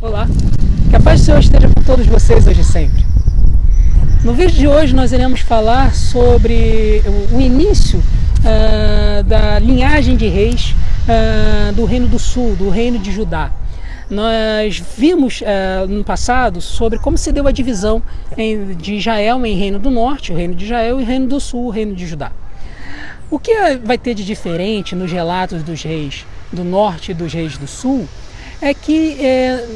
Olá, que a paz do Senhor esteja com todos vocês hoje e sempre. No vídeo de hoje nós iremos falar sobre o início da linhagem de reis do Reino do Sul, do Reino de Judá. Nós vimos no passado sobre como se deu a divisão de Israel em Reino do Norte, o Reino de Israel, e Reino do Sul, o Reino de Judá. O que vai ter de diferente nos relatos dos reis do Norte e dos reis do Sul é que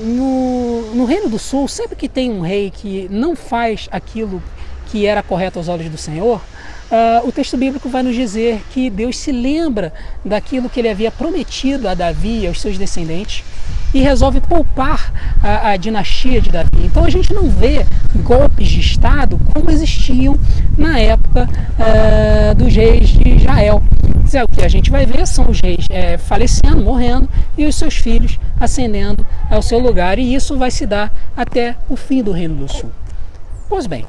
no Reino do Sul, sempre que tem um rei que não faz aquilo que era correto aos olhos do Senhor, o texto bíblico vai nos dizer que Deus se lembra daquilo que ele havia prometido a Davi e aos seus descendentes e resolve poupar a dinastia de Davi. Então a gente não vê golpes de Estado como existiam na época dos reis de Israel. O que a gente vai ver são os reis falecendo, morrendo, e os seus filhos ascendendo ao seu lugar, e isso vai se dar até o fim do Reino do Sul. Pois bem,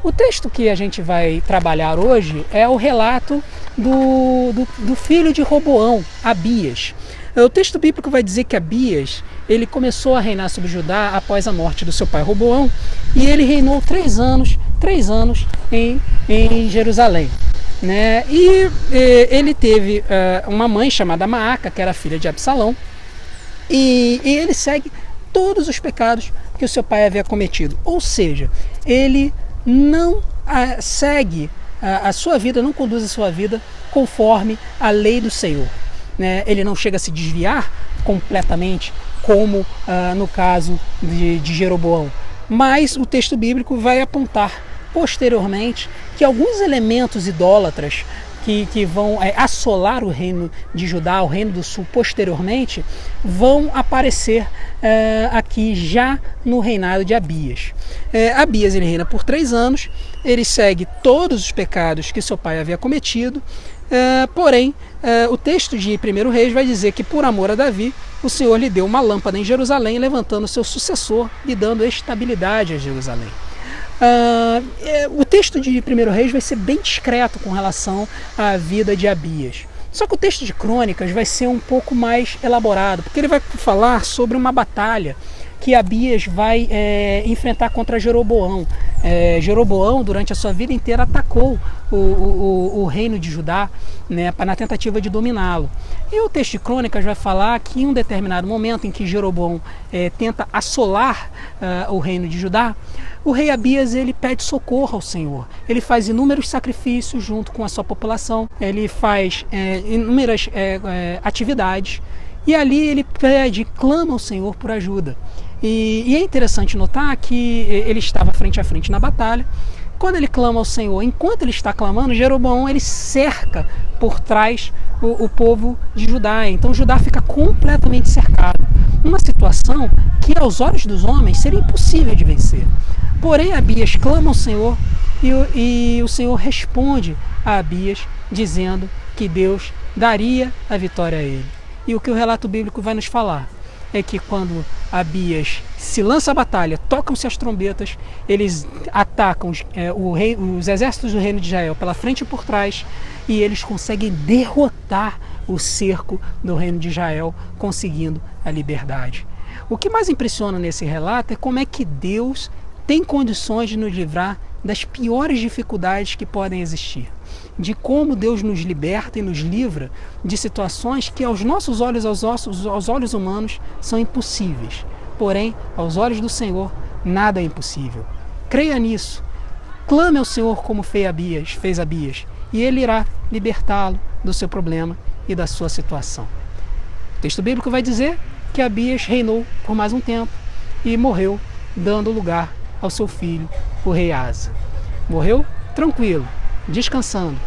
o texto que a gente vai trabalhar hoje é o relato do filho de Roboão, Abias. O texto bíblico vai dizer que Abias ele começou a reinar sobre Judá após a morte do seu pai Roboão, e ele reinou 3 anos em Jerusalém. Né? E ele teve uma mãe chamada Maaca, que era filha de Absalão, e ele segue todos os pecados que o seu pai havia cometido. Ou seja, ele não segue a sua vida, não conduz a sua vida conforme a lei do Senhor. Né? Ele não chega a se desviar completamente, como no caso de Jeroboão. Mas o texto bíblico vai apontar posteriormente que alguns elementos idólatras que vão assolar o reino de Judá, o reino do sul, posteriormente, vão aparecer aqui já no reinado de Abias. Abias ele reina por 3 anos, ele segue todos os pecados que seu pai havia cometido, porém o texto de 1 Reis vai dizer que por amor a Davi, o Senhor lhe deu uma lâmpada em Jerusalém, levantando seu sucessor e dando estabilidade a Jerusalém. O texto de 1 Reis vai ser bem discreto com relação à vida de Abias. Só que o texto de Crônicas vai ser um pouco mais elaborado, porque ele vai falar sobre uma batalha que Abias vai enfrentar contra Jeroboão. Jeroboão, durante a sua vida inteira, atacou o reino de Judá, né, na tentativa de dominá-lo. E o texto de Crônicas vai falar que em um determinado momento em que Jeroboão tenta assolar o reino de Judá, o rei Abias ele pede socorro ao Senhor. Ele faz inúmeros sacrifícios junto com a sua população, ele faz inúmeras atividades, e ali ele clama ao Senhor por ajuda. E é interessante notar que ele estava frente a frente na batalha. Quando ele clama ao Senhor, enquanto ele está clamando, Jeroboão ele cerca por trás o povo de Judá. Então Judá fica completamente cercado. Uma situação que aos olhos dos homens seria impossível de vencer. Porém Abias clama ao Senhor e o Senhor responde a Abias dizendo que Deus daria a vitória a ele. E o que o relato bíblico vai nos falar é que quando Abias se lança à batalha, tocam-se as trombetas, eles atacam os exércitos do reino de Israel pela frente e por trás, e eles conseguem derrotar o cerco do reino de Israel, conseguindo a liberdade. O que mais impressiona nesse relato é como é que Deus tem condições de nos livrar das piores dificuldades que podem existir, de como Deus nos liberta e nos livra de situações que aos nossos olhos, aos olhos humanos, são impossíveis. Porém, aos olhos do Senhor, nada é impossível. Creia nisso. Clame ao Senhor como fez Abias, e Ele irá libertá-lo do seu problema e da sua situação. O texto bíblico vai dizer que Abias reinou por mais um tempo e morreu, dando lugar ao seu filho, o rei Asa. Morreu tranquilo, descansando,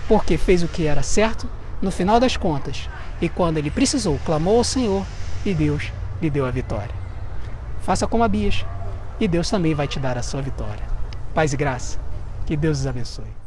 porque fez o que era certo no final das contas, e quando ele precisou, clamou ao Senhor, e Deus lhe deu a vitória. Faça como Abias, e Deus também vai te dar a sua vitória. Paz e graça, que Deus os abençoe.